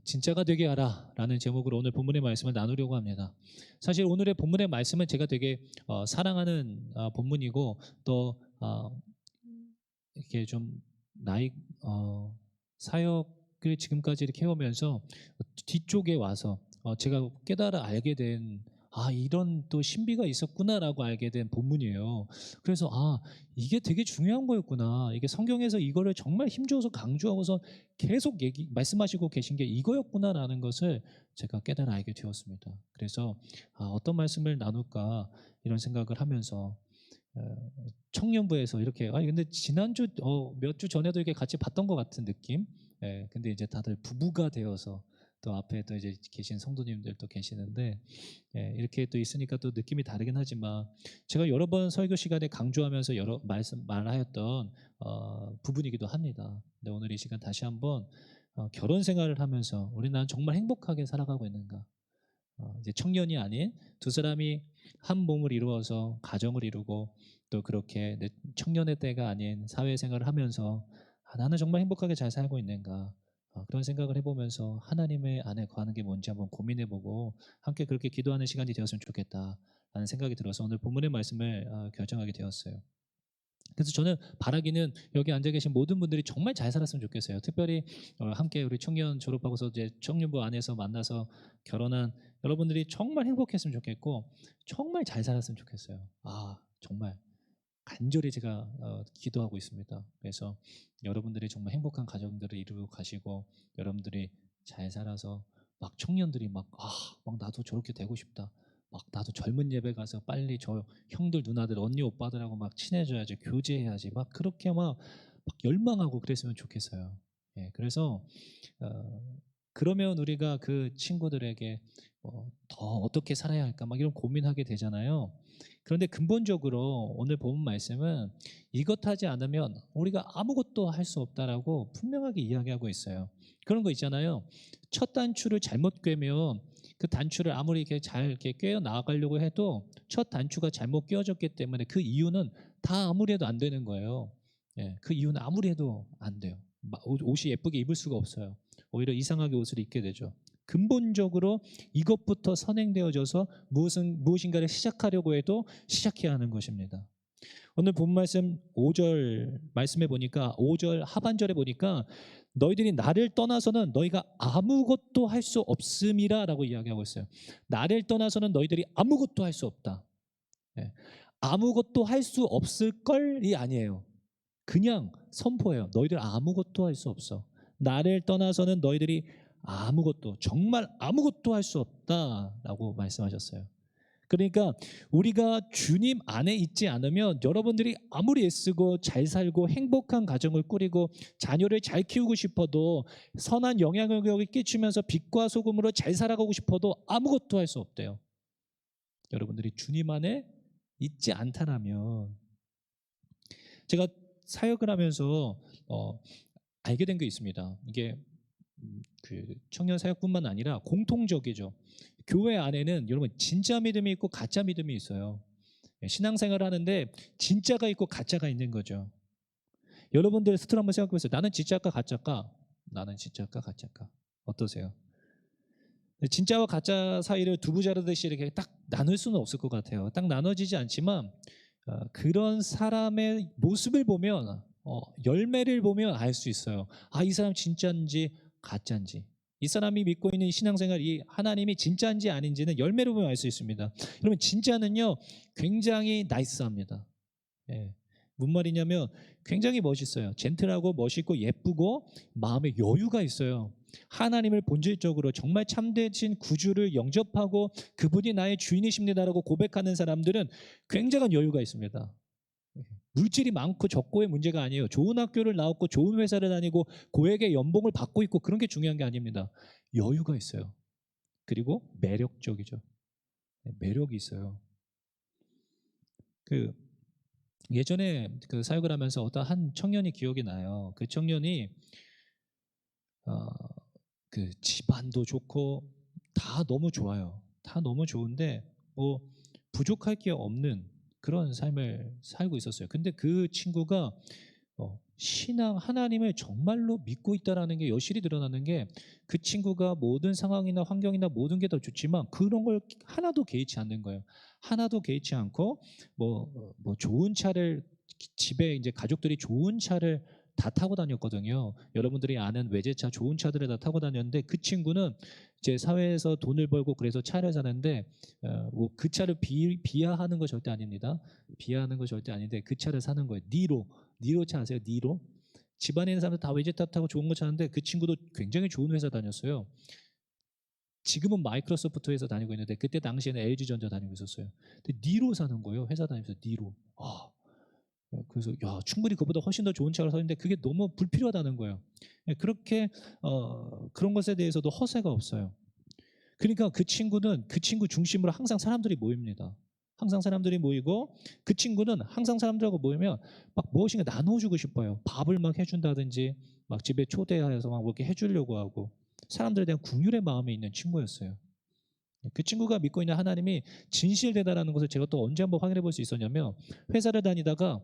진짜가 되게 하라 라는 제목으로 오늘 본문의 말씀을 나누려고 합니다. 사실 오늘의 본문의 말씀은 제가 되게 사랑하는 본문이고 또 이렇게 좀 나이 사역을 지금까지 이렇게 해오면서 뒤쪽에 와서 제가 깨달아 알게 된 이런 또 신비가 있었구나라고 알게 된 본문이에요. 그래서 이게 되게 중요한 거였구나. 이게 성경에서 이거를 정말 힘줘서 강조하고서 계속 말씀하시고 계신 게 이거였구나라는 것을 제가 깨달아 알게 되었습니다. 그래서 어떤 말씀을 나눌까 이런 생각을 하면서 청년부에서 이렇게 근데 지난주 몇 주 전에도 이렇게 같이 봤던 것 같은 느낌. 근데 이제 다들 부부가 되어서 또 앞에 또 이제 계신 성도님들도 계시는데 이렇게 또 있으니까 또 느낌이 다르긴 하지만 제가 여러 번 설교 시간에 강조하면서 여러 말하였던 부분이기도 합니다. 근데 오늘 이 시간 다시 한번 결혼 생활을 하면서 우리는 정말 행복하게 살아가고 있는가? 이제 청년이 아닌 두 사람이 한 몸을 이루어서 가정을 이루고 또 그렇게 내 청년의 때가 아닌 사회생활을 하면서 나는 정말 행복하게 잘 살고 있는가 그런 생각을 해보면서 하나님의 안에 거하는 게 뭔지 한번 고민해보고 함께 그렇게 기도하는 시간이 되었으면 좋겠다라는 생각이 들어서 오늘 본문의 말씀을 결정하게 되었어요. 그래서 저는 바라기는 여기 앉아 계신 모든 분들이 정말 잘 살았으면 좋겠어요. 특별히 함께 우리 청년 졸업하고서 이제 청년부 안에서 만나서 결혼한 여러분들이 정말 행복했으면 좋겠고 정말 잘 살았으면 좋겠어요. 정말 간절히 제가 기도하고 있습니다. 그래서 여러분들이 정말 행복한 가정들을 이루고 가시고 여러분들이 잘 살아서 막 청년들이 막 나도 저렇게 되고 싶다. 막 나도 젊은 예배 가서 빨리 저 형들 누나들 언니 오빠들하고 막 친해져야지 교제해야지 막 그렇게 막 열망하고 그랬으면 좋겠어요. 그래서 그러면 우리가 그 친구들에게 더 어떻게 살아야 할까 막 이런 고민하게 되잖아요. 그런데 근본적으로 오늘 본 말씀은 이것 하지 않으면 우리가 아무것도 할 수 없다라고 분명하게 이야기하고 있어요. 그런 거 있잖아요. 첫 단추를 잘못 꿰면 그 단추를 아무리 이렇게 잘 이렇게 꿰어 나가려고 해도 첫 단추가 잘못 끼워졌기 때문에 그 이유는 다 아무리 해도 안 되는 거예요. 그 이유는 아무리 해도 안 돼요. 옷이 예쁘게 입을 수가 없어요. 오히려 이상하게 옷을 입게 되죠. 근본적으로 이것부터 선행되어져서 무엇인가를 시작하려고 해도 시작해야 하는 것입니다. 오늘 본 말씀 5절 말씀해 보니까 5절 하반절에 보니까 너희들이 나를 떠나서는 너희가 아무것도 할 수 없음이라라고 이야기하고 있어요. 나를 떠나서는 너희들이 아무것도 할 수 없다. 아무것도 할 수 없을 걸이 아니에요. 그냥 선포해요. 너희들 아무것도 할 수 없어. 나를 떠나서는 너희들이 아무것도 정말 아무것도 할 수 없다라고 말씀하셨어요. 그러니까 우리가 주님 안에 있지 않으면 여러분들이 아무리 애쓰고 잘 살고 행복한 가정을 꾸리고 자녀를 잘 키우고 싶어도 선한 영향력을 끼치면서 빛과 소금으로 잘 살아가고 싶어도 아무것도 할 수 없대요. 여러분들이 주님 안에 있지 않다라면 제가 사역을 하면서 알게 된 게 있습니다. 이게 그 청년 사역뿐만 아니라 공통적이죠. 교회 안에는 여러분 진짜 믿음이 있고 가짜 믿음이 있어요. 신앙생활을 하는데 진짜가 있고 가짜가 있는 거죠. 여러분들 스스로 한번 생각해 보세요. 나는 진짜일까 가짜일까? 나는 진짜일까 가짜일까? 어떠세요? 진짜와 가짜 사이를 두부 자르듯이 이렇게 딱 나눌 수는 없을 것 같아요. 딱 나눠지지 않지만 그런 사람의 모습을 보면 열매를 보면 알 수 있어요. 이 사람 진짜인지 가짜인지, 이 사람이 믿고 있는 신앙생활 이 하나님이 진짜인지 아닌지는 열매를 보면 알 수 있습니다. 여러분 진짜는요 굉장히 나이스합니다. 무슨 말이냐면 굉장히 멋있어요. 젠틀하고 멋있고 예쁘고 마음에 여유가 있어요. 하나님을 본질적으로 정말 참되신 구주를 영접하고 그분이 나의 주인이십니다라고 고백하는 사람들은 굉장한 여유가 있습니다. 물질이 많고 적고의 문제가 아니에요. 좋은 학교를 나왔고 좋은 회사를 다니고 고액의 연봉을 받고 있고 그런 게 중요한 게 아닙니다. 여유가 있어요. 그리고 매력적이죠. 매력이 있어요. 그 예전에 그 사역을 하면서 어떤 한 청년이 기억이 나요. 그 청년이 어, 그 집안도 좋고 다 너무 좋아요. 다 너무 좋은데 뭐 부족할 게 없는 그런 삶을 살고 있었어요. 근데 그 친구가 신앙 하나님을 정말로 믿고 있다라는 게 여실히 드러나는 게 그 친구가 모든 상황이나 환경이나 모든 게 더 좋지만 그런 걸 하나도 개의치 않는 거예요. 하나도 개의치 않고 뭐 좋은 차를 집에 이제 가족들이 좋은 차를 다 타고 다녔거든요. 여러분들이 아는 외제차 좋은 차들을 다 타고 다녔는데 그 친구는 이제 사회에서 돈을 벌고 그래서 차를 사는데 뭐 그 차를 비하하는 거 절대 아닙니다. 비하하는 거 절대 아닌데 그 차를 사는 거예요. 니로 차 아세요? 니로? 집안에 있는 사람들 다 외제차 타고 좋은 거 차는데 그 친구도 굉장히 좋은 회사 다녔어요. 지금은 마이크로소프트 회사 다니고 있는데 그때 당시에는 LG전자 다니고 있었어요. 근데 니로 사는 거예요. 회사 다니면서 니로. 그래서 야 충분히 그보다 훨씬 더 좋은 차를 사는데 그게 너무 불필요하다는 거예요. 그렇게 그런 것에 대해서도 허세가 없어요. 그러니까 그 친구는 그 친구 중심으로 항상 사람들이 모입니다. 항상 사람들이 모이고 그 친구는 항상 사람들하고 모이면 막 무엇인가 나눠주고 싶어요. 밥을 막 해준다든지 막 집에 초대해서 막 이렇게 해주려고 하고 사람들에 대한 긍휼의 마음이 있는 친구였어요. 그 친구가 믿고 있는 하나님이 진실되다라는 것을 제가 또 언제 한번 확인해 볼 수 있었냐면 회사를 다니다가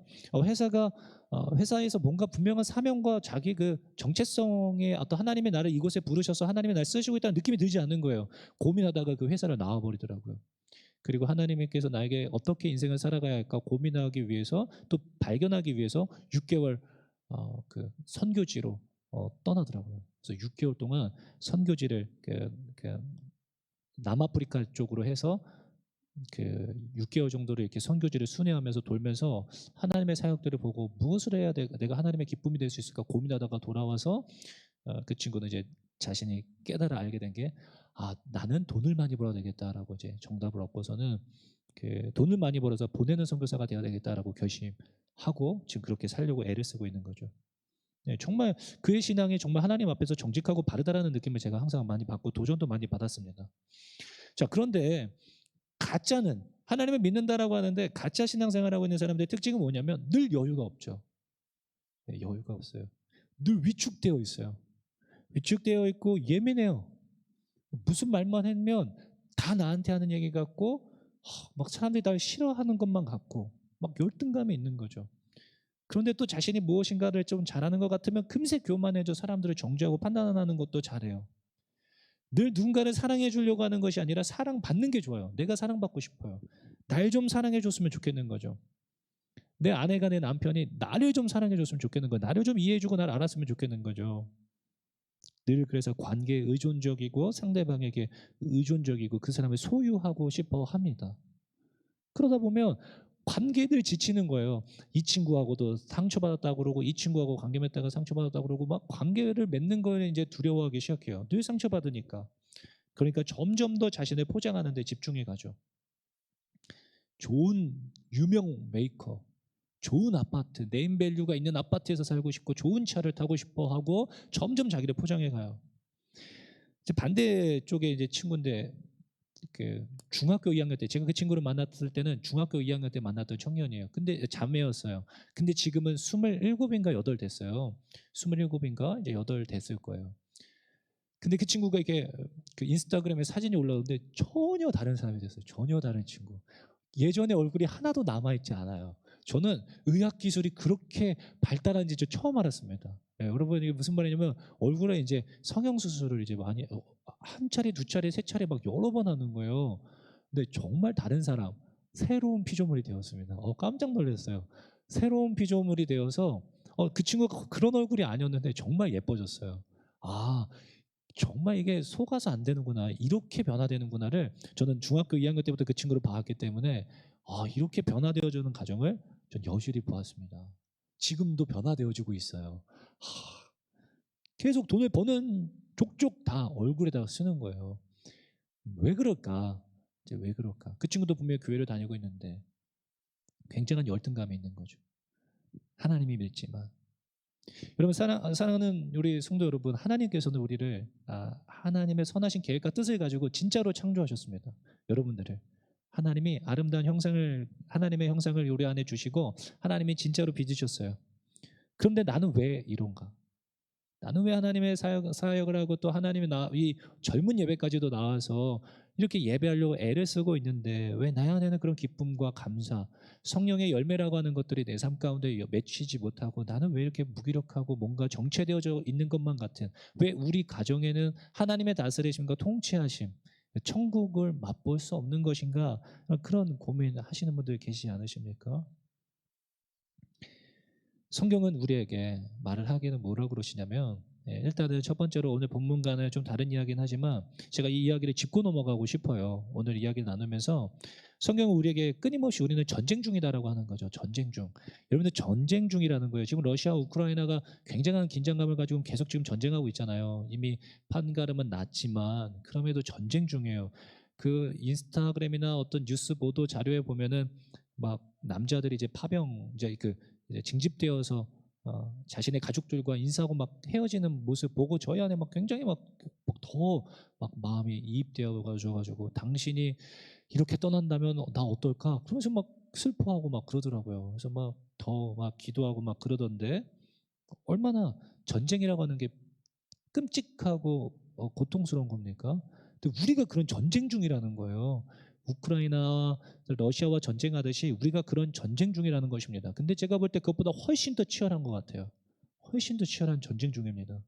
회사에서 뭔가 분명한 사명과 자기 그 정체성의 어떤 하나님의 나를 이곳에 부르셔서 하나님의 나를 쓰시고 있다는 느낌이 들지 않는 거예요. 고민하다가 그 회사를 나와버리더라고요. 그리고 하나님께서 나에게 어떻게 인생을 살아가야 할까 고민하기 위해서 또 발견하기 위해서 6개월 그 선교지로 떠나더라고요. 그래서 6개월 동안 선교지를 그 남아프리카 쪽으로 해서 그 6개월 정도를 이렇게 선교지를 순회하면서 돌면서 하나님의 사역들을 보고 무엇을 해야 내가 하나님의 기쁨이 될 수 있을까 고민하다가 돌아와서 그 친구는 이제 자신이 깨달아 알게 된 게 나는 돈을 많이 벌어야 되겠다라고 이제 정답을 얻고서는 그 돈을 많이 벌어서 보내는 선교사가 되어야 되겠다라고 결심하고 지금 그렇게 살려고 애를 쓰고 있는 거죠. 네, 정말 그의 신앙이 정말 하나님 앞에서 정직하고 바르다라는 느낌을 제가 항상 많이 받고 도전도 많이 받았습니다. 자, 그런데 가짜는 하나님을 믿는다라고 하는데 가짜 신앙생활하고 있는 사람들의 특징은 뭐냐면 늘 여유가 없죠. 네, 여유가 없어요. 늘 위축되어 있어요. 위축되어 있고 예민해요. 무슨 말만 하면 다 나한테 하는 얘기 같고 막 사람들이 날 싫어하는 것만 같고 막 열등감이 있는 거죠. 그런데 또 자신이 무엇인가를 좀 잘하는 것 같으면 금세 교만해져 사람들을 정죄하고 판단하는 것도 잘해요. 늘 누군가를 사랑해 주려고 하는 것이 아니라 사랑받는 게 좋아요. 내가 사랑받고 싶어요. 날 좀 사랑해 줬으면 좋겠는 거죠. 내 아내가 내 남편이 나를 좀 사랑해 줬으면 좋겠는 거예요. 나를 좀 이해해 주고 나를 알았으면 좋겠는 거죠. 늘 그래서 관계에 의존적이고 상대방에게 의존적이고 그 사람을 소유하고 싶어 합니다. 그러다 보면 관계들 지치는 거예요. 이 친구하고도 상처받았다고 그러고 이 친구하고 관계 맺다가 상처받았다고 그러고 막 관계를 맺는 거에 이제 두려워하기 시작해요. 늘 상처받으니까. 그러니까 점점 더 자신을 포장하는 데 집중해 가죠. 좋은 유명 메이커, 좋은 아파트, 네임밸류가 있는 아파트에서 살고 싶고 좋은 차를 타고 싶어 하고 점점 자기를 포장해 가요. 이제 반대쪽에 이제 친구인데 그 중학교 2학년 때 제가 그 친구를 만났을 때는 중학교 2학년 때 만났던 청년이에요. 근데 자매였어요. 근데 지금은 27인가 8 됐어요. 27인가 이제 8 됐을 거예요. 근데 그 친구가 이렇게 그 인스타그램에 사진이 올라오는데 전혀 다른 사람이 됐어요. 전혀 다른 친구. 예전의 얼굴이 하나도 남아있지 않아요. 저는 의학 기술이 그렇게 발달한지 처음 알았습니다. 여러분 이게 무슨 말이냐면 얼굴에 이제 성형 수술을 이제 많이 한 차례, 두 차례, 세 차례 막 여러 번 하는 거예요. 근데 정말 다른 사람, 새로운 피조물이 되었습니다. 깜짝 놀랐어요. 새로운 피조물이 되어서 그 친구가 그런 얼굴이 아니었는데 정말 예뻐졌어요. 아, 정말 이게 속아서 안 되는구나. 이렇게 변화되는구나를 저는 중학교 2학년 때부터 그 친구를 봐왔기 때문에 이렇게 변화되어지는 과정을 전 여실히 보았습니다. 지금도 변화되어지고 있어요. 계속 돈을 버는 족족 다 얼굴에다가 쓰는 거예요. 왜 그럴까? 이제 왜 그럴까? 그 친구도 분명히 교회를 다니고 있는데 굉장한 열등감이 있는 거죠. 하나님이 믿지만 여러분 사랑하는 우리 성도 여러분, 하나님께서는 우리를 하나님의 선하신 계획과 뜻을 가지고 진짜로 창조하셨습니다. 여러분들을 하나님이 아름다운 형상을 하나님의 형상을 우리 안에 주시고 하나님이 진짜로 빚으셨어요. 그런데 나는 왜 이런가? 나는 왜 하나님의 사역을 하고 또 하나님의 이 젊은 예배까지도 나와서 이렇게 예배하려고 애를 쓰고 있는데 왜 내 안에는 그런 기쁨과 감사, 성령의 열매라고 하는 것들이 내 삶 가운데 맺히지 못하고 나는 왜 이렇게 무기력하고 뭔가 정체되어져 있는 것만 같은, 왜 우리 가정에는 하나님의 다스리심과 통치하심, 천국을 맛볼 수 없는 것인가, 그런 고민 하시는 분들 계시지 않으십니까? 성경은 우리에게 말을 하기는 뭐라고 그러시냐면, 일단은 첫 번째로 오늘 본문과는 좀 다른 이야기는 하지만 제가 이 이야기를 짚고 넘어가고 싶어요. 오늘 이야기를 나누면서 성경은 우리에게 끊임없이 우리는 전쟁 중이다라고 하는 거죠. 전쟁 중. 여러분들 전쟁 중이라는 거예요. 지금 러시아와 우크라이나가 굉장한 긴장감을 가지고 계속 지금 전쟁하고 있잖아요. 이미 판가름은 났지만 그럼에도 전쟁 중이에요. 그 인스타그램이나 어떤 뉴스 보도 자료에 보면은 막 남자들이 이제 파병 이제 징집되어서 자신의 가족들과 인사하고 막 헤어지는 모습 보고 저희 안에 막 굉장히 막 더 막 마음이 이입되어 가지고 당신이 이렇게 떠난다면 나 어떨까? 그러면서 막 슬퍼하고 막 그러더라고요. 그래서 막 더 막 기도하고 막 그러던데, 얼마나 전쟁이라고 하는 게 끔찍하고 고통스러운 겁니까? 근데 우리가 그런 전쟁 중이라는 거예요. 우크라이나, 러시아와 전쟁하듯이 우리가 그런 전쟁 중이라는 것입니다. 근데 제가 볼 때 그것보다 훨씬 더 치열한 것 같아요. 훨씬 더 치열한 전쟁 중입니다.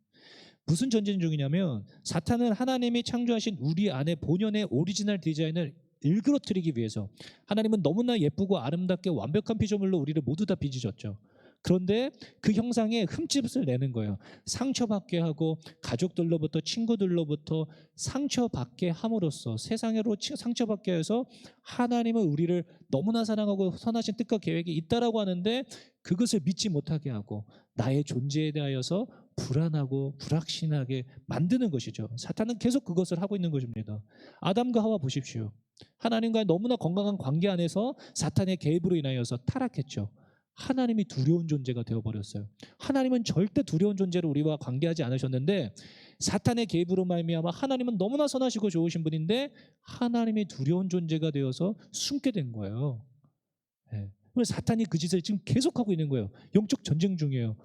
무슨 전쟁 중이냐면, 사탄은 하나님이 창조하신 우리 안에 본연의 오리지널 디자인을 일그러뜨리기 위해서, 하나님은 너무나 예쁘고 아름답게 완벽한 피조물로 우리를 모두 다 빚으셨죠. 그런데 그 형상에 흠집을 내는 거예요. 상처받게 하고 가족들로부터 친구들로부터 상처받게 함으로써, 세상으로 상처받게 해서 하나님은 우리를 너무나 사랑하고 선하신 뜻과 계획이 있다라고 하는데 그것을 믿지 못하게 하고 나의 존재에 대하여서 불안하고 불확신하게 만드는 것이죠. 사탄은 계속 그것을 하고 있는 것입니다. 아담과 하와 보십시오. 하나님과의 너무나 건강한 관계 안에서 사탄의 개입으로 인하여서 타락했죠. 하나님이 두려운 존재가 되어버렸어요. 하나님은 절대 두려운 존재로 우리와 관계하지 않으셨는데 사탄의 개입으로 말미암아 하나님은 너무나 선하시고 좋으신 분인데 하나님이 두려운 존재가 되어서 숨게 된 거예요. 그래서 사탄이 그 짓을 지금 계속하고 있는 거예요. 영적 전쟁 중이에요.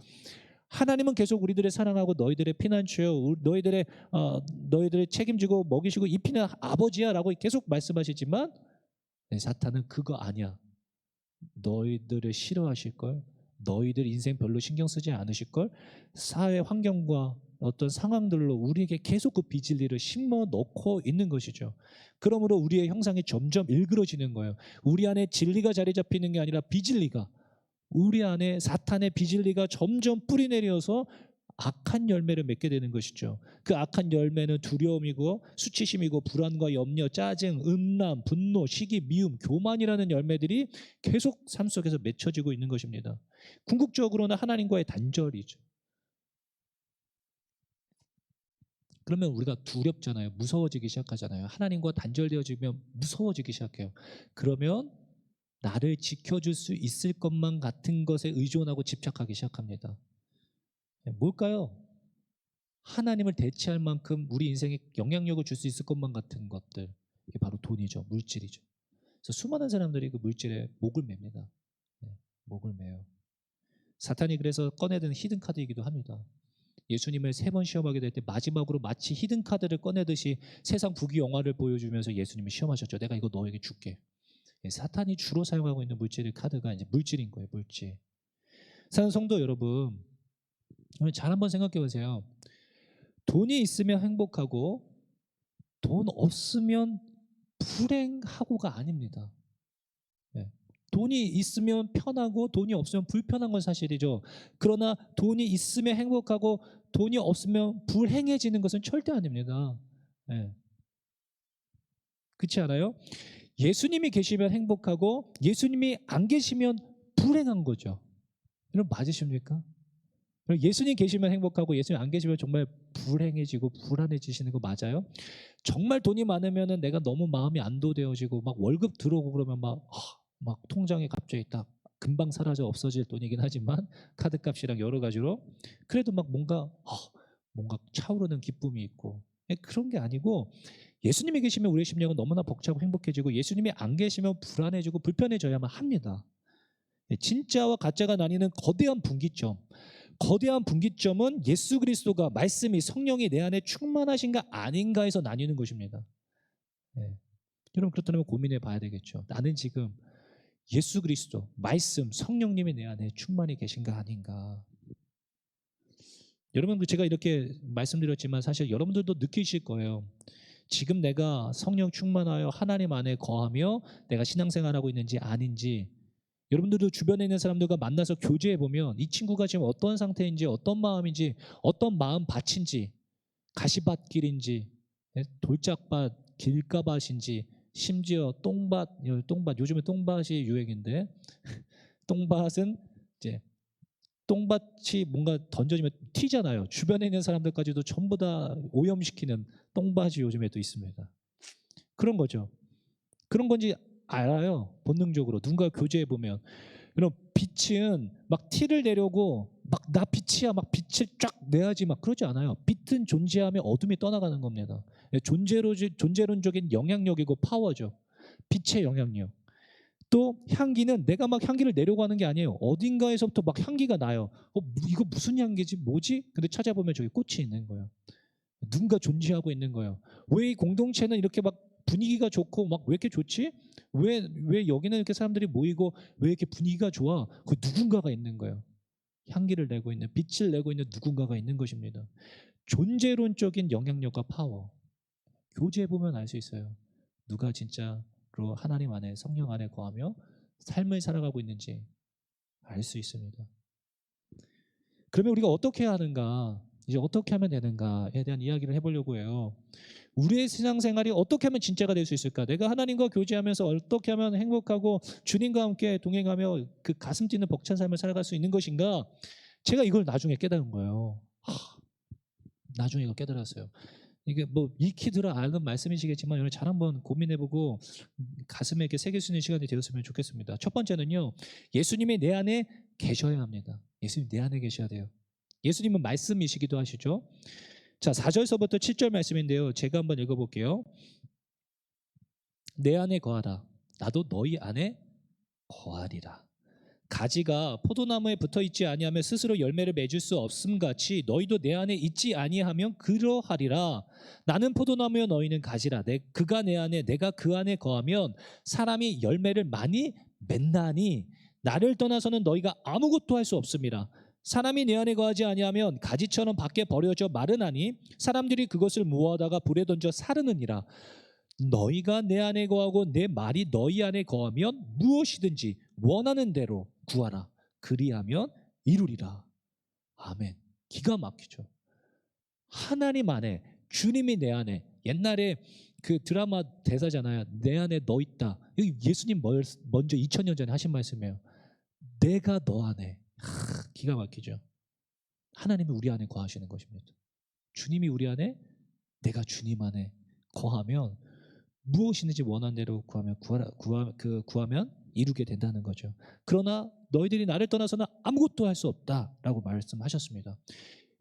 하나님은 계속 우리들의 사랑하고 너희들의 피난처요, 너희들의 책임지고 먹이시고 입히는 아버지야라고 계속 말씀하시지만 사탄은 그거 아니야. 너희들을 싫어하실걸, 너희들 인생 별로 신경 쓰지 않으실걸, 사회 환경과 어떤 상황들로 우리에게 계속 그 비진리를 심어 넣고 있는 것이죠. 그러므로 우리의 형상이 점점 일그러지는 거예요. 우리 안에 진리가 자리 잡히는 게 아니라 비진리가, 우리 안에 사탄의 비진리가 점점 뿌리 내려서 악한 열매를 맺게 되는 것이죠. 그 악한 열매는 두려움이고 수치심이고 불안과 염려, 짜증, 음란, 분노, 시기, 미움, 교만이라는 열매들이 계속 삶 속에서 맺혀지고 있는 것입니다. 궁극적으로는 하나님과의 단절이죠. 그러면 우리가 두렵잖아요. 무서워지기 시작하잖아요. 하나님과 단절되어지면 무서워지기 시작해요. 그러면 나를 지켜줄 수 있을 것만 같은 것에 의존하고 집착하기 시작합니다. 뭘까요? 하나님을 대체할 만큼 우리 인생에 영향력을 줄 수 있을 것만 같은 것들, 이게 바로 돈이죠. 물질이죠. 그래서 수많은 사람들이 그 물질에 목을 맵니다. 목을 매요. 사탄이 그래서 꺼내든 히든 카드이기도 합니다. 예수님을 3번 시험하게 될 때 마지막으로 마치 히든 카드를 꺼내듯이 세상 부귀영화를 보여주면서 예수님이 시험하셨죠. 내가 이거 너에게 줄게. 사탄이 주로 사용하고 있는 물질의 카드가 이제 물질인 거예요. 물질. 사랑하는 성도 여러분, 잘 한번 생각해 보세요. 돈이 있으면 행복하고 돈 없으면 불행하고가 아닙니다. 돈이 있으면 편하고 돈이 없으면 불편한 건 사실이죠. 그러나 돈이 있으면 행복하고 돈이 없으면 불행해지는 것은 절대 아닙니다. 그렇지 않아요? 예수님이 계시면 행복하고 예수님이 안 계시면 불행한 거죠. 여러분 맞으십니까? 예수님 계시면 행복하고 예수님 안 계시면 정말 불행해지고 불안해지시는 거 맞아요? 정말 돈이 많으면 내가 너무 마음이 안도되어지고 막 월급 들어오고 그러면 막 통장에 갑자기 딱 금방 사라져 없어질 돈이긴 하지만 카드값이랑 여러 가지로 그래도 막 뭔가 차오르는 기쁨이 있고, 그런 게 아니고 예수님이 계시면 우리의 심령은 너무나 벅차고 행복해지고 예수님이 안 계시면 불안해지고 불편해져야만 합니다. 진짜와 가짜가 나뉘는 거대한 분기점, 거대한 분기점은 예수 그리스도가 말씀이 성령이 내 안에 충만하신가 아닌가에서 나뉘는 것입니다. 네. 여러분 그렇다면 고민해 봐야 되겠죠. 나는 지금 예수 그리스도, 말씀, 성령님이 내 안에 충만히 계신가 아닌가. 여러분 제가 이렇게 말씀드렸지만 사실 여러분들도 느끼실 거예요. 지금 내가 성령 충만하여 하나님 안에 거하며 내가 신앙생활하고 있는지 아닌지, 여러분들도 주변에 있는 사람들과 만나서 교제해 보면 이 친구가 지금 어떤 상태인지, 어떤 마음인지, 어떤 마음 밭인지, 가시밭길인지, 돌짝밭, 길가밭인지, 심지어 똥밭 요즘에 똥밭이 유행인데 똥밭은 이제 똥밭이 뭔가 던져지면 튀잖아요. 주변에 있는 사람들까지도 전부 다 오염시키는 똥밭이 요즘에 또 있습니다. 그런 거죠. 그런 건지 알아요. 본능적으로 누군가 교제해 보면. 그럼 빛은 막 티를 내려고 막 나 빛이야 막 빛을 쫙 내야지 막 그러지 않아요. 빛은 존재하며 어둠이 떠나가는 겁니다. 존재론적인 영향력이고 파워죠. 빛의 영향력. 또 향기는 내가 막 향기를 내려고 하는 게 아니에요. 어딘가에서부터 막 향기가 나요. 이거 무슨 향기지? 뭐지? 근데 찾아보면 저기 꽃이 있는 거예요. 누군가 존재하고 있는 거예요. 왜 이 공동체는 이렇게 막 분위기가 좋고 막 왜 이렇게 좋지? 왜 여기는 이렇게 사람들이 모이고 왜 이렇게 분위기가 좋아? 그 누군가가 있는 거예요. 향기를 내고 있는, 빛을 내고 있는 누군가가 있는 것입니다. 존재론적인 영향력과 파워. 교제해 보면 알 수 있어요. 누가 진짜로 하나님 안에, 성령 안에 거하며 삶을 살아가고 있는지 알 수 있습니다. 그러면 우리가 어떻게 해야 하는가? 이제 어떻게 하면 되는가에 대한 이야기를 해보려고 해요. 우리의 신앙생활이 어떻게 하면 진짜가 될 수 있을까? 내가 하나님과 교제하면서 어떻게 하면 행복하고 주님과 함께 동행하며 그 가슴 뛰는 벅찬 삶을 살아갈 수 있는 것인가? 제가 이걸 나중에 깨달은 거예요. 나중에 이거 깨달았어요. 이게 뭐 익히 들어 아는 말씀이시겠지만 오늘 잘 한번 고민해보고 가슴에 이렇게 새길 수 있는 시간이 되었으면 좋겠습니다. 첫 번째는요, 예수님이 내 안에 계셔야 합니다. 예수님 내 안에 계셔야 돼요. 예수님은 말씀이시기도 하시죠. 자, 4절서부터 7절 말씀인데요. 제가 한번 읽어볼게요. 내 안에 거하라. 나도 너희 안에 거하리라. 가지가 포도나무에 붙어 있지 아니하면 스스로 열매를 맺을 수 없음 같이 너희도 내 안에 있지 아니하면 그러하리라. 나는 포도나무여 너희는 가지라. 그가 내 안에 내가 그 안에 거하면 사람이 열매를 많이 맺나니 나를 떠나서는 너희가 아무것도 할 수 없음이라. 사람이 내 안에 거하지 아니하면 가지처럼 밖에 버려져 마르나니 사람들이 그것을 모아다가 불에 던져 사르느니라. 너희가 내 안에 거하고 내 말이 너희 안에 거하면 무엇이든지 원하는 대로 구하라. 그리하면 이루리라. 아멘. 기가 막히죠. 하나님 안에, 주님이 내 안에. 옛날에 그 드라마 대사잖아요. 내 안에 너 있다. 여기 예수님 먼저 2000년 전에 하신 말씀이에요. 내가 너 안에. 기가 막히죠. 하나님이 우리 안에 거하시는 것입니다. 주님이 우리 안에, 내가 주님 안에 거하면 무엇이든지 원하는 대로 구하면 이루게 된다는 거죠. 그러나 너희들이 나를 떠나서는 아무것도 할 수 없다라고 말씀하셨습니다.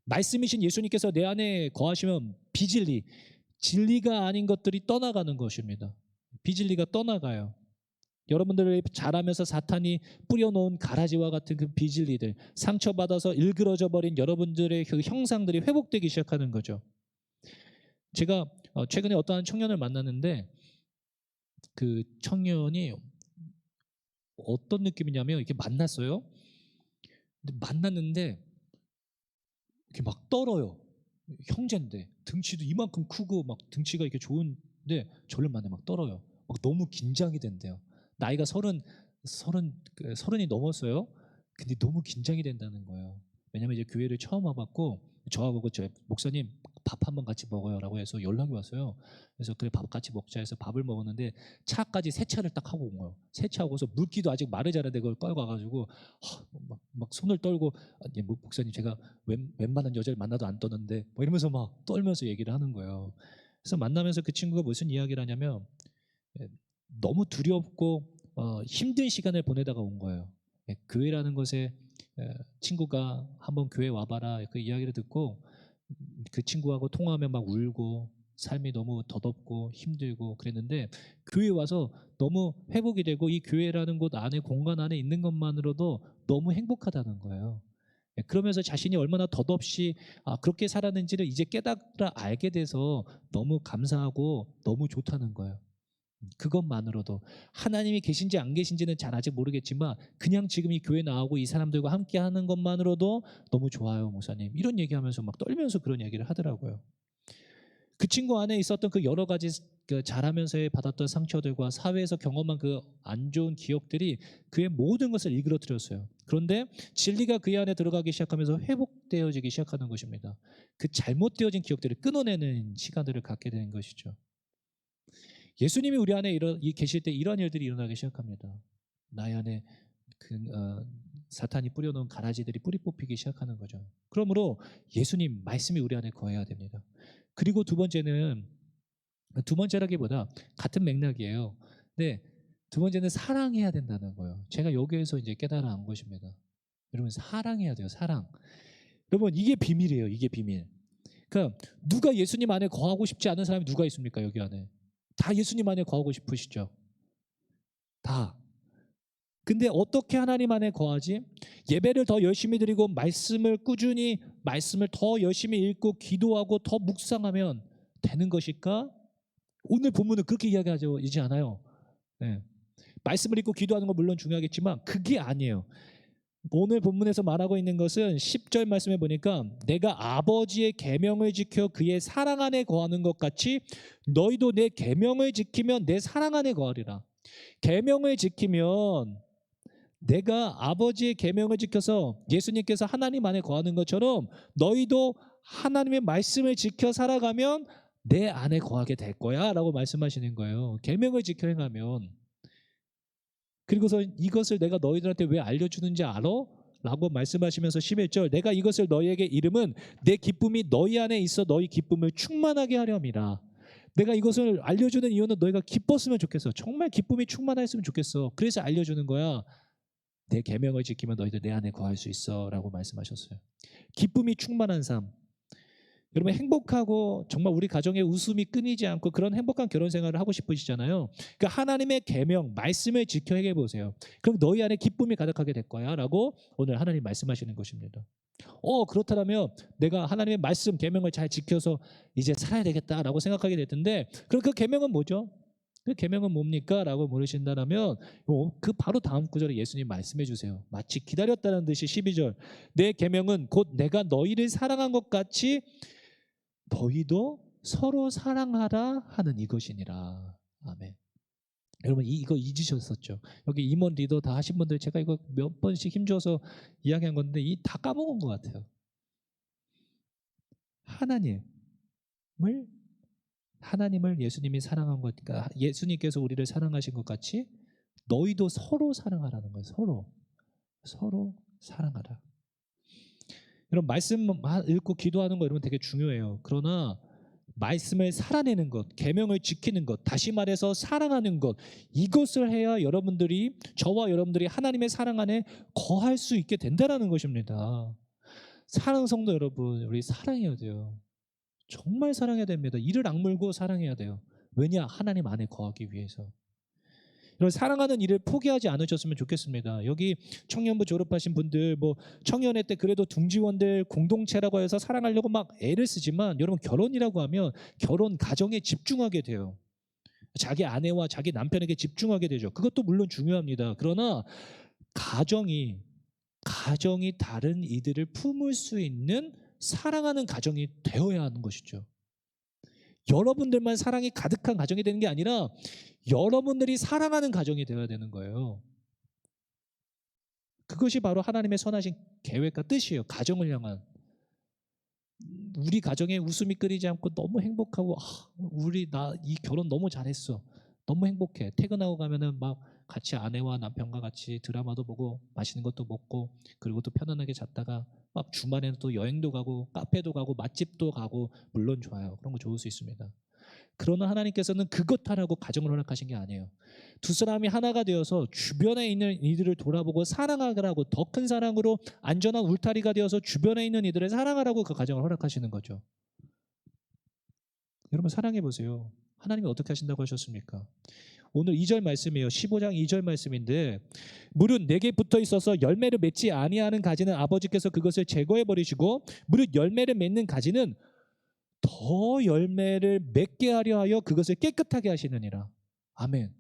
말씀이신 예수님께서 내 안에 거하시면 비진리, 진리가 아닌 것들이 떠나가는 것입니다. 비진리가 떠나가요. 여러분들을 자라면서 사탄이 뿌려놓은 가라지와 같은 그 비진리들, 상처받아서 일그러져 버린 여러분들의 그 형상들이 회복되기 시작하는 거죠. 제가 최근에 어떠한 청년을 만났는데 그 청년이 어떤 느낌이냐면 이렇게 만났어요. 근데 만났는데 이렇게 막 떨어요. 형제인데 등치도 이만큼 크고 막 등치가 이렇게 좋은데 저를 만나 막 떨어요. 막 너무 긴장이 된대요. 나이가 서른이 넘었어요. 근데 너무 긴장이 된다는 거예요. 왜냐면 이제 교회를 처음 와봤고 저하고 저 목사님 밥 한번 같이 먹어요라고 해서 연락이 왔어요. 그래서 그래 밥 같이 먹자 해서 밥을 먹었는데 차까지 세차를 딱 하고 온 거예요. 세차하고서 물기도 아직 마르지 않은데 그걸 끌고 와가지고 막 손을 떨고 예, 목사님 제가 웬만한 여자를 만나도 안 떠는데 뭐 이러면서 막 떨면서 얘기를 하는 거예요. 그래서 만나면서 그 친구가 무슨 이야기를 하냐면 예, 너무 두렵고 힘든 시간을 보내다가 온 거예요. 예, 교회라는 것에 친구가 한번 교회 와봐라 그 이야기를 듣고 그 친구하고 통화하면 막 울고 삶이 너무 더덥고 힘들고 그랬는데 교회 와서 너무 회복이 되고 이 교회라는 곳 안에 공간 안에 있는 것만으로도 너무 행복하다는 거예요. 그러면서 자신이 얼마나 덧없이 그렇게 살았는지를 이제 깨달아 알게 돼서 너무 감사하고 너무 좋다는 거예요. 그것만으로도 하나님이 계신지 안 계신지는 잘 아직 모르겠지만 그냥 지금 이 교회 나오고 이 사람들과 함께 하는 것만으로도 너무 좋아요, 목사님. 이런 얘기하면서 막 떨면서 그런 얘기를 하더라고요. 그 친구 안에 있었던 그 여러 가지 그 자라면서 받았던 상처들과 사회에서 경험한 그 안 좋은 기억들이 그의 모든 것을 일그러뜨렸어요. 그런데 진리가 그의 안에 들어가기 시작하면서 회복되어지기 시작하는 것입니다. 그 잘못되어진 기억들을 끊어내는 시간들을 갖게 되는 것이죠. 예수님이 우리 안에 계실 때 이러한 일들이 일어나기 시작합니다. 나의 안에 사탄이 뿌려놓은 가라지들이 뿌리 뽑히기 시작하는 거죠. 그러므로 예수님 말씀이 우리 안에 거해야 됩니다. 그리고 두 번째라기보다 같은 맥락이에요. 근데 두 번째는 사랑해야 된다는 거예요. 제가 여기에서 이제 깨달아 온 것입니다. 여러분 사랑해야 돼요. 사랑. 여러분 이게 비밀이에요. 이게 비밀. 그러니까 누가 예수님 안에 거하고 싶지 않은 사람이 누가 있습니까? 여기 안에. 다 예수님 안에 거하고 싶으시죠? 다. 근데 어떻게 하나님 안에 거하지? 예배를 더 열심히 드리고 말씀을 더 열심히 읽고 기도하고 더 묵상하면 되는 것일까? 오늘 본문은 그렇게 이야기하지 않아요. 네. 말씀을 읽고 기도하는 건 물론 중요하겠지만 그게 아니에요. 오늘 본문에서 말하고 있는 것은 10절 말씀에 보니까 내가 아버지의 계명을 지켜 그의 사랑 안에 거하는 것 같이 너희도 내 계명을 지키면 내 사랑 안에 거하리라. 계명을 지키면 내가 아버지의 계명을 지켜서 예수님께서 하나님 안에 거하는 것처럼 너희도 하나님의 말씀을 지켜 살아가면 내 안에 거하게 될 거야 라고 말씀하시는 거예요. 계명을 지켜 행하면. 그리고서 이것을 내가 너희들한테 왜 알려주는지 알아? 라고 말씀하시면서 11절 내가 이것을 너희에게 이름은 내 기쁨이 너희 안에 있어 너희 기쁨을 충만하게 하렴이라. 내가 이것을 알려주는 이유는 너희가 기뻤으면 좋겠어. 정말 기쁨이 충만했으면 좋겠어. 그래서 알려주는 거야. 내 계명을 지키면 너희들 내 안에 거할 수 있어 라고 말씀하셨어요. 기쁨이 충만한 삶. 여러분 행복하고 정말 우리 가정에 웃음이 끊이지 않고 그런 행복한 결혼 생활을 하고 싶으시잖아요. 그러니까 하나님의 계명, 말씀을 지켜 행해 보세요. 그럼 너희 안에 기쁨이 가득하게 될 거야 라고 오늘 하나님 말씀하시는 것입니다. 그렇다면 내가 하나님의 말씀, 계명을 잘 지켜서 이제 살아야 되겠다라고 생각하게 될 텐데 그럼 그 계명은 뭐죠? 그 계명은 뭡니까? 라고 물으신다면 그 바로 다음 구절에 예수님 말씀해 주세요. 마치 기다렸다는 듯이 12절 내 계명은 곧 내가 너희를 사랑한 것 같이 너희도 서로 사랑하라 하는 이것이니라. 아멘. 여러분 이거 잊으셨었죠? 여기 임원 리더 다 하신 분들 제가 이거 몇 번씩 힘줘서 이야기한 건데 다 까먹은 것 같아요. 하나님을 예수님이 사랑한 것, 그러니까 예수님께서 우리를 사랑하신 것 같이 너희도 서로 사랑하라는 거예요. 서로 사랑하라. 여러분 말씀 읽고 기도하는 거 여러분 되게 중요해요. 그러나 말씀을 살아내는 것, 계명을 지키는 것, 다시 말해서 사랑하는 것, 이것을 해야 저와 여러분들이 하나님의 사랑 안에 거할 수 있게 된다라는 것입니다. 사랑 성도 여러분, 우리 사랑해야 돼요. 정말 사랑해야 됩니다. 이를 악물고 사랑해야 돼요. 왜냐? 하나님 안에 거하기 위해서. 여러분 사랑하는 일을 포기하지 않으셨으면 좋겠습니다. 여기 청년부 졸업하신 분들 청년회 때 그래도 둥지원들 공동체라고 해서 사랑하려고 막 애를 쓰지만 여러분 결혼이라고 하면 결혼 가정에 집중하게 돼요. 자기 아내와 자기 남편에게 집중하게 되죠. 그것도 물론 중요합니다. 그러나 가정이 다른 이들을 품을 수 있는 사랑하는 가정이 되어야 하는 것이죠. 여러분들만 사랑이 가득한 가정이 되는 게 아니라 여러분들이 사랑하는 가정이 되어야 되는 거예요. 그것이 바로 하나님의 선하신 계획과 뜻이에요. 가정을 향한. 우리 가정에 웃음이 끊이지 않고 너무 행복하고 나 이 결혼 너무 잘했어. 너무 행복해. 퇴근하고 가면은 막 같이 아내와 남편과 같이 드라마도 보고 맛있는 것도 먹고 그리고 또 편안하게 잤다가 막 주말에는 또 여행도 가고 카페도 가고 맛집도 가고 물론 좋아요. 그런 거 좋을 수 있습니다. 그러나 하나님께서는 그것 하라고 가정을 허락하신 게 아니에요. 두 사람이 하나가 되어서 주변에 있는 이들을 돌아보고 사랑하라고 더 큰 사랑으로 안전한 울타리가 되어서 주변에 있는 이들을 사랑하라고 그 가정을 허락하시는 거죠. 여러분 사랑해 보세요. 하나님이 어떻게 하신다고 하셨습니까? 오늘 2절 말씀이에요. 15장 2절 말씀인데 무릇 내게 붙어 있어서 열매를 맺지 아니하는 가지는 아버지께서 그것을 제거해 버리시고 무릇 열매를 맺는 가지는 더 열매를 맺게 하려 하여 그것을 깨끗하게 하시느니라. 아멘.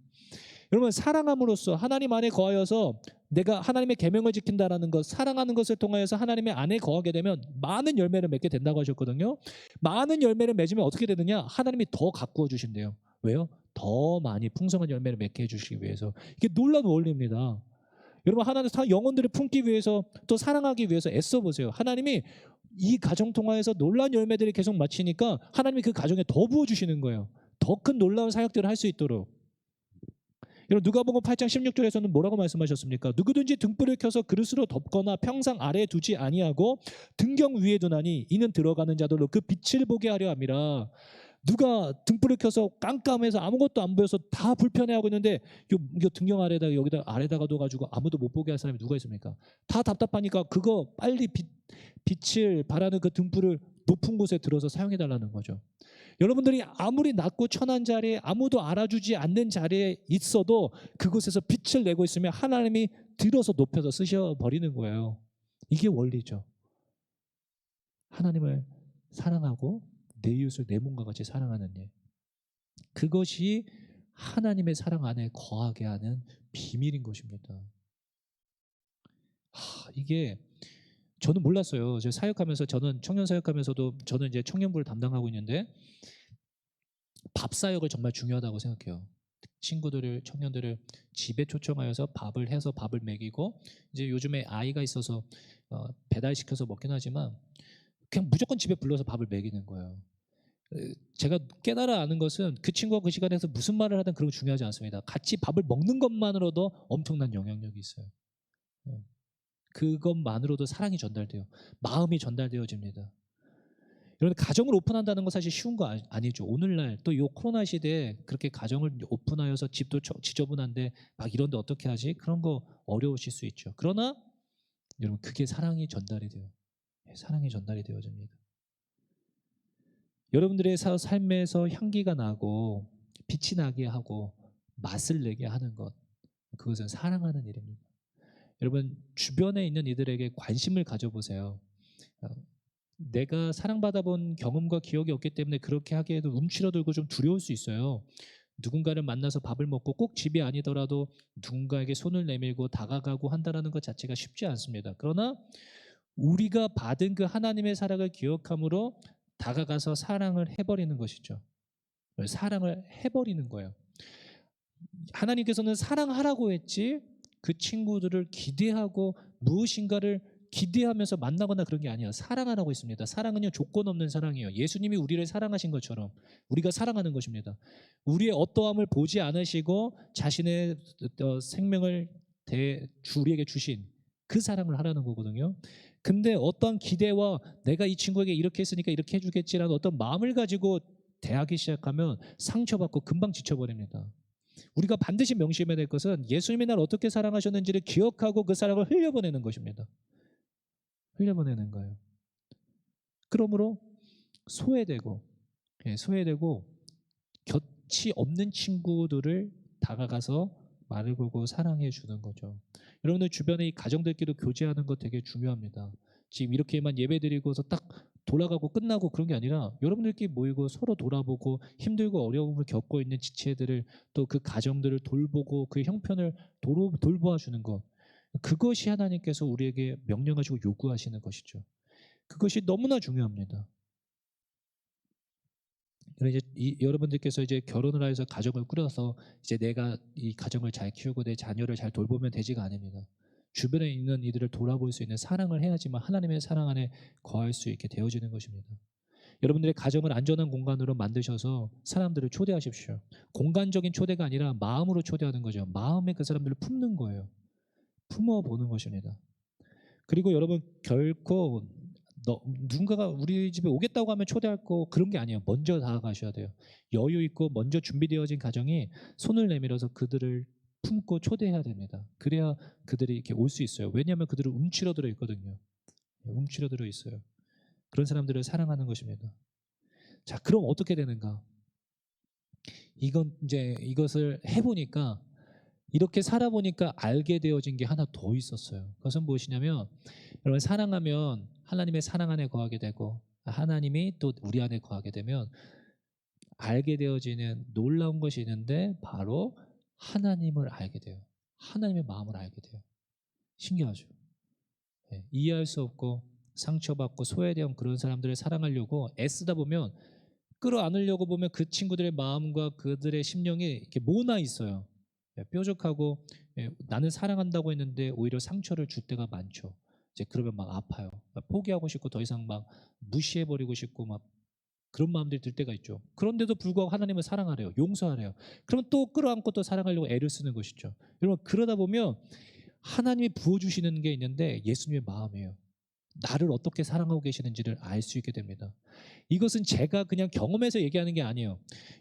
여러분, 사랑함으로써 하나님 안에 거하여서 내가 하나님의 계명을 지킨다라는 것, 사랑하는 것을 통하여서 하나님의 안에 거하게 되면 많은 열매를 맺게 된다고 하셨거든요. 많은 열매를 맺으면 어떻게 되느냐? 하나님이 더 가꾸어 주신대요. 왜요? 더 많이 풍성한 열매를 맺게 해주시기 위해서. 이게 놀라운 원리입니다. 여러분, 하나님 영혼들을 품기 위해서 또 사랑하기 위해서 애써 보세요. 하나님이 이 가정 통하여서 놀라운 열매들이 계속 맺히니까 하나님이 그 가정에 더 부어주시는 거예요. 더 큰 놀라운 사역들을 할 수 있도록. 여러분, 누가복음 8장 16절에서는 뭐라고 말씀하셨습니까? 누구든지 등불을 켜서 그릇으로 덮거나 평상 아래에 두지 아니하고 등경 위에 두나니 이는 들어가는 자들로 그 빛을 보게 하려 함이라. 누가 등불을 켜서 깜깜해서 아무것도 안 보여서 다 불편해하고 있는데 이거 등경 아래다가 여기다 아래다가 둬가지고 아무도 못 보게 할 사람이 누가 있습니까? 다 답답하니까 그거 빨리 빛을 발하는 그 등불을 높은 곳에 들어서 사용해 달라는 거죠. 여러분들이 아무리 낮고 천한 자리에 아무도 알아주지 않는 자리에 있어도 그곳에서 빛을 내고 있으면 하나님이 들어서 높여서 쓰셔버리는 거예요. 이게 원리죠. 하나님을 사랑하고 내 이웃을 내 몸과 같이 사랑하는 일. 그것이 하나님의 사랑 안에 거하게 하는 비밀인 것입니다. 이게 저는 몰랐어요. 제가 사역하면서 저는 청년 사역하면서도 저는 이제 청년부를 담당하고 있는데 밥 사역을 정말 중요하다고 생각해요. 친구들을 청년들을 집에 초청하여서 밥을 해서 밥을 먹이고 이제 요즘에 아이가 있어서 배달시켜서 먹긴 하지만 그냥 무조건 집에 불러서 밥을 먹이는 거예요. 제가 깨달아 아는 것은 그 친구가 그 시간에서 무슨 말을 하든 그런 거 중요하지 않습니다. 같이 밥을 먹는 것만으로도 엄청난 영향력이 있어요. 그것만으로도 사랑이 전달돼요. 마음이 전달되어집니다. 여러분, 가정을 오픈한다는 건 사실 쉬운 거 아니죠. 오늘날 또 이 코로나 시대에 그렇게 가정을 오픈하여서 집도 지저분한데 막 이런데 어떻게 하지? 그런 거 어려우실 수 있죠. 그러나 여러분, 그게 사랑이 전달이 돼요. 사랑이 전달이 되어집니다. 여러분들의 삶에서 향기가 나고 빛이 나게 하고 맛을 내게 하는 것, 그것은 사랑하는 일입니다. 여러분, 주변에 있는 이들에게 관심을 가져보세요. 내가 사랑받아 본 경험과 기억이 없기 때문에 그렇게 하기에도 움츠러들고 좀 두려울 수 있어요. 누군가를 만나서 밥을 먹고 꼭 집이 아니더라도 누군가에게 손을 내밀고 다가가고 한다는 것 자체가 쉽지 않습니다. 그러나 우리가 받은 그 하나님의 사랑을 기억함으로 다가가서 사랑을 해버리는 것이죠. 사랑을 해버리는 거예요. 하나님께서는 사랑하라고 했지 그 친구들을 기대하고 무엇인가를 기대하면서 만나거나 그런 게 아니에요. 사랑하라고 했습니다. 사랑은요, 조건 없는 사랑이에요. 예수님이 우리를 사랑하신 것처럼 우리가 사랑하는 것입니다. 우리의 어떠함을 보지 않으시고 자신의 생명을 우리에게 주신 그 사랑을 하라는 거거든요. 근데 어떤 기대와 내가 이 친구에게 이렇게 했으니까 이렇게 해주겠지라는 어떤 마음을 가지고 대하기 시작하면 상처받고 금방 지쳐버립니다. 우리가 반드시 명심해야 될 것은 예수님이 날 어떻게 사랑하셨는지를 기억하고 그 사랑을 흘려보내는 것입니다. 흘려보내는 거예요. 그러므로 소외되고 곁이 없는 친구들을 다가가서 말을 걸고 사랑해 주는 거죠. 여러분들 주변에 이 가정들끼리 교제하는 거 되게 중요합니다. 지금 이렇게만 예배드리고서 딱 돌아가고 끝나고 그런 게 아니라 여러분들끼리 모이고 서로 돌아보고 힘들고 어려움을 겪고 있는 지체들을 또 그 가정들을 돌보고 그 형편을 돌보아 주는 것, 그것이 하나님께서 우리에게 명령하시고 요구하시는 것이죠. 그것이 너무나 중요합니다. 이제 여러분들께서 이제 결혼을 해서 가정을 꾸려서 이제 내가 이 가정을 잘 키우고 내 자녀를 잘 돌보면 되지가 아닙니다. 주변에 있는 이들을 돌아볼 수 있는 사랑을 해야지만 하나님의 사랑 안에 거할 수 있게 되어지는 것입니다. 여러분들의 가정을 안전한 공간으로 만드셔서 사람들을 초대하십시오. 공간적인 초대가 아니라 마음으로 초대하는 거죠. 마음에 그 사람들을 품는 거예요. 품어보는 것입니다. 그리고 여러분, 결코 누군가가 우리 집에 오겠다고 하면 초대할 거 그런 게 아니에요. 먼저 다가가셔야 돼요. 여유 있고 먼저 준비되어진 가정이 손을 내밀어서 그들을 품고 초대해야 됩니다. 그래야 그들이 이렇게 올 수 있어요. 왜냐하면 그들은 움츠러들어 있거든요. 움츠러들어 있어요. 그런 사람들을 사랑하는 것입니다. 자, 그럼 어떻게 되는가? 이건 이제 이것을 해보니까 이렇게 살아보니까 알게 되어진 게 하나 더 있었어요. 그것은 무엇이냐면 여러분 사랑하면 하나님의 사랑 안에 거하게 되고 하나님이 또 우리 안에 거하게 되면 알게 되어지는 놀라운 것이 있는데 바로 하나님을 알게 돼요. 하나님의 마음을 알게 돼요. 신기하죠. 예, 이해할 수 없고 상처받고 소외되는 그런 사람들을 사랑하려고 애쓰다 보면 끌어안으려고 보면 그 친구들의 마음과 그들의 심령이 이렇게 모나 있어요. 예, 뾰족하고 예, 나는 사랑한다고 했는데 오히려 상처를 줄 때가 많죠. 이제 그러면 막 아파요. 포기하고 싶고 더 이상 막 무시해버리고 싶고 막 그런 마음들이 들 때가 있죠. 그런데도 불구하고 하나님을 사랑하래요. 용서하래요. 그러면 또 끌어안고 또 사랑하려고 애를 쓰는 것이죠. 여러분 그러다 보면 하나님이 부어주시는 게 있는데 예수님의 마음이에요. 나를 어떻게 사랑하고 계시는지를 알 수 있게 됩니다. 이것은 제가 그냥 경험해서 얘기하는 게 아니에요.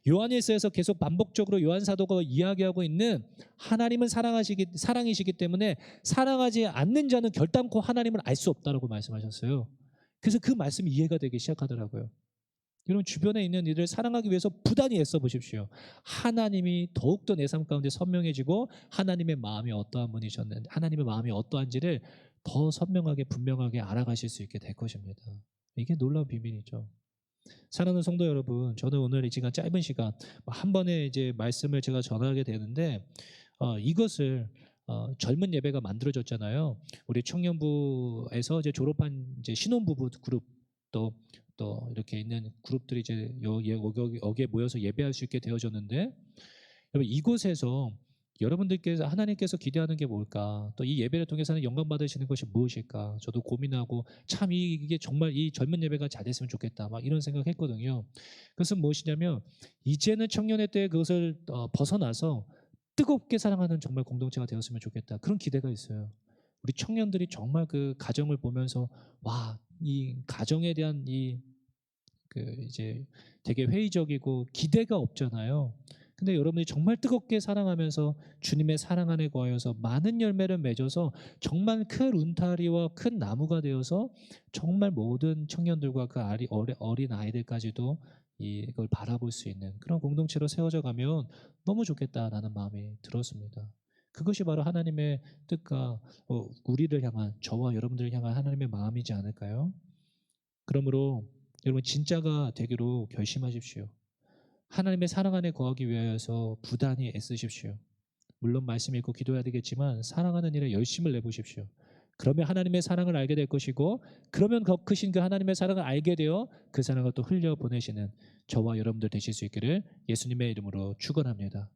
요한일서에서 계속 반복적으로 요한 사도가 이야기하고 있는 하나님은 사랑이시기 때문에 사랑하지 않는 자는 결단코 하나님을 알 수 없다라고 말씀하셨어요. 그래서 그 말씀이 이해가 되기 시작하더라고요. 여러분 주변에 있는 이들을 사랑하기 위해서 부단히 애써 보십시오. 하나님이 더욱더 내 삶 가운데 선명해지고 하나님의 마음이 어떠한 분이셨는지 하나님의 마음이 어떠한지를 더 선명하게 분명하게 알아가실 수 있게 될 것입니다. 이게 놀라운 비밀이죠. 사랑하는 성도 여러분, 저는 오늘 이 시간 짧은 시간 한 번에 이제 말씀을 제가 전하게 되는데 이것을 젊은 예배가 만들어졌잖아요. 우리 청년부에서 이제 졸업한 이제 신혼부부 그룹 또 이렇게 있는 그룹들이 이제 여기에 모여서 예배할 수 있게 되어졌는데 여러분 이곳에서 여러분들께서 하나님께서 기대하는 게 뭘까? 또 이 예배를 통해서는 영광 받으시는 것이 무엇일까? 저도 고민하고 참 이게 정말 이 젊은 예배가 잘 됐으면 좋겠다. 막 이런 생각했거든요. 그것은 무엇이냐면 이제는 청년의 때 그것을 벗어나서 뜨겁게 사랑하는 정말 공동체가 되었으면 좋겠다. 그런 기대가 있어요. 우리 청년들이 정말 그 가정을 보면서 와, 이 가정에 대한 이 그 이제 되게 회의적이고 기대가 없잖아요. 근데 여러분이 정말 뜨겁게 사랑하면서 주님의 사랑 안에 거하여서 많은 열매를 맺어서 정말 큰 울타리와 큰 나무가 되어서 정말 모든 청년들과 그 어린 아이들까지도 이걸 바라볼 수 있는 그런 공동체로 세워져 가면 너무 좋겠다라는 마음이 들었습니다. 그것이 바로 하나님의 뜻과 우리를 향한 저와 여러분들을 향한 하나님의 마음이지 않을까요? 그러므로 여러분 진짜가 되기로 결심하십시오. 하나님의 사랑 안에 거하기 위하여서 부단히 애쓰십시오. 물론 말씀 읽고 기도해야 되겠지만 사랑하는 일에 열심을 내보십시오. 그러면 하나님의 사랑을 알게 될 것이고 그러면 더 크신 그 하나님의 사랑을 알게 되어 그 사랑을 또 흘려보내시는 저와 여러분들 되실 수 있기를 예수님의 이름으로 축원합니다.